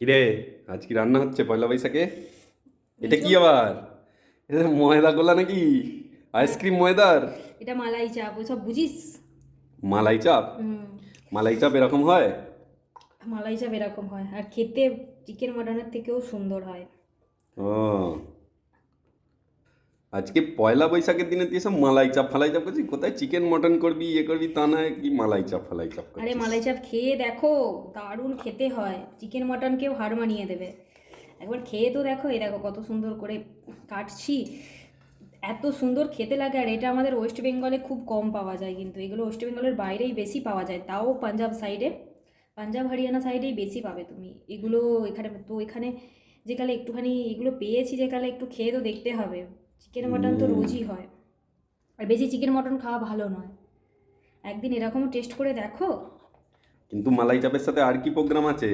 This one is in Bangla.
কিরে, আজ কি রান্না হচ্ছে পয়লা বৈশাখে? এটা কি আবার? এটা ময়দা গোলা নাকি? আইসক্রিম ময়দার? এটা মালাই চাপ ওইসব বুঝিস? মালাই চাপ? হুম। মালাই চাপ এরকম হয়? মালাই চাপ এরকম হয় আর খেতে চিকেন মাটনের থেকেও সুন্দর হয়। ও, আজকে পয়লা বৈশাখের দিনে তুই সব মালাই চাপ ফালাই চাপ করছিস? কোথায় চিকেন মটন করবি ইয়ে করবি, তা নয় কি মালাই চাপ ফালাই চাপ আরে করছিস? মালাই চাপ খেয়ে দেখো, দারুণ খেতে হয়, চিকেন মাটনকেও হার মানিয়ে দেবে। একবার খেয়ে তো দেখো, এই দেখো কত সুন্দর করে কাটছি, এত সুন্দর খেতে লাগে। আর এটা আমাদের ওয়েস্ট বেঙ্গলে খুব কম পাওয়া যায়, কিন্তু এগুলো ওয়েস্ট বেঙ্গলের বাইরেই বেশি পাওয়া যায়, তাও পাঞ্জাব সাইডে, পাঞ্জাব হরিয়ানা সাইডেই বেশি পাবে তুমি এগুলো। এখানে তো এখানে যেকালে একটুখানি এগুলো পেয়েছি, যেকালে একটু খেয়ে তো দেখতে হবে। চিকেন মাটন তো হুম। রোজই হয়, আর বেশি চিকেন মটন খাওয়া ভালো নয়। একদিন এরকমও টেস্ট করে দেখো। কিন্তু মালাই চাপের সাথে আর কি প্রোগ্রাম আছে?